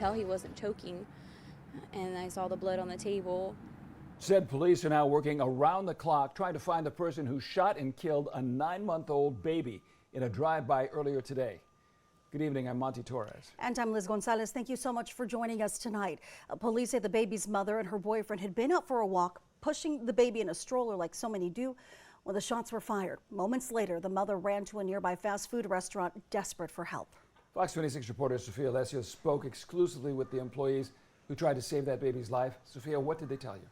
tell he wasn't choking, and I saw the blood on the table. Said police are now working around the clock trying to find the person who shot and killed a 9-month-old baby in a drive-by earlier today. Good evening, I'm Monty Torres. And I'm Liz Gonzalez. Thank you so much for joining us tonight. Police say the baby's mother and her boyfriend had been out for a walk, pushing the baby in a stroller like so many do, when the shots were fired. Moments later, the mother ran to a nearby fast food restaurant, desperate for help. Fox 26 reporter Sophia Alessio spoke exclusively with the employees who tried to save that baby's life. Sophia, what did they tell you?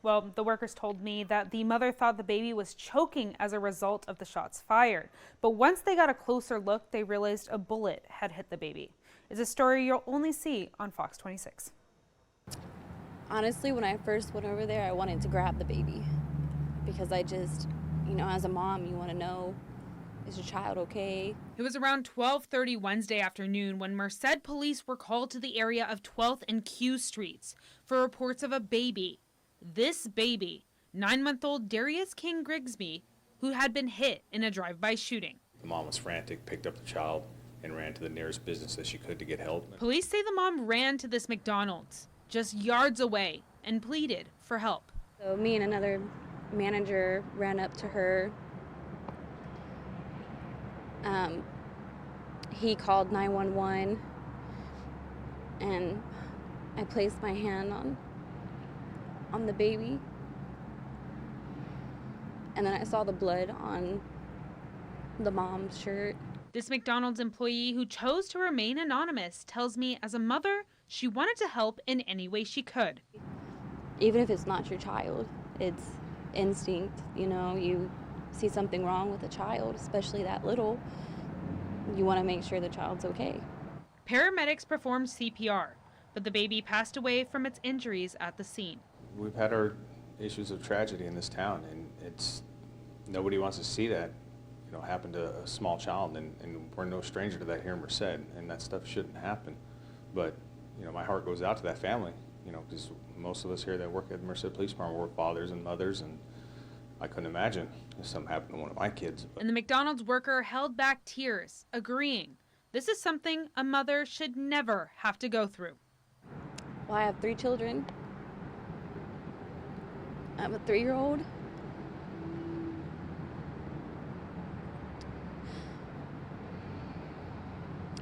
Well, the workers told me that the mother thought the baby was choking as a result of the shots fired. But once they got a closer look, they realized a bullet had hit the baby. It's a story you'll only see on Fox 26. Honestly, when I first went over there, I wanted to grab the baby because I just, as a mom, you want to know, is your child okay? It was around 12:30 Wednesday afternoon when Merced police were called to the area of 12th and Q Streets for reports of a baby. This baby, 9-month-old Darius King Grigsby, who had been hit in a drive-by shooting. The mom was frantic, picked up the child, and ran to the nearest business that she could to get help. Police say the mom ran to this McDonald's just yards away and pleaded for help. So me and another manager ran up to her. He called 911, and I placed my hand on the baby, and then I saw the blood on the mom's shirt. This McDonald's employee, who chose to remain anonymous, tells me as a mother, she wanted to help in any way she could. Even if it's not your child, it's instinct. You see something wrong with a child, especially that little, you want to make sure the child's okay. Paramedics performed CPR, but the baby passed away from its injuries at the scene. We've had our issues of tragedy in this town, and nobody wants to see that, happen to a small child, and we're no stranger to that here in Merced, and that stuff shouldn't happen. But, my heart goes out to that family, because most of us here that work at the Merced Police Department were fathers and mothers, and I couldn't imagine if something happened to one of my kids. And the McDonald's worker held back tears, agreeing this is something a mother should never have to go through. Well, I have 3 children. I'm a 3-year-old.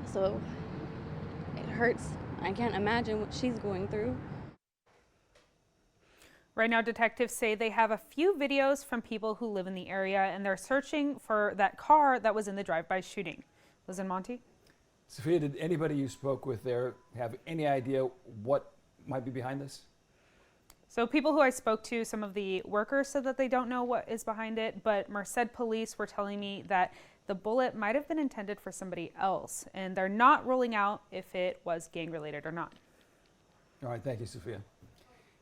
So it hurts. I can't imagine what she's going through. Right now, detectives say they have a few videos from people who live in the area, and they're searching for that car that was in the drive-by shooting. Liz and Monty? Sophia, did anybody you spoke with there have any idea what might be behind this? So people who I spoke to, some of the workers said that they don't know what is behind it, but Merced police were telling me that the bullet might have been intended for somebody else, and they're not ruling out if it was gang-related or not. All right, thank you, Sophia.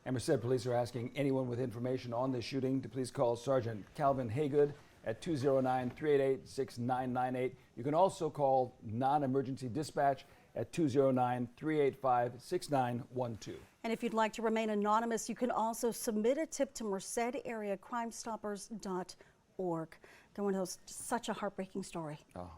And Merced police are asking anyone with information on this shooting to please call Sergeant Calvin Haygood at 209-388-6998. You can also call non-emergency dispatch at 209-385-6912. And if you'd like to remain anonymous, you can also submit a tip to mercedareacrimestoppers.org. Going to such a heartbreaking story. Oh.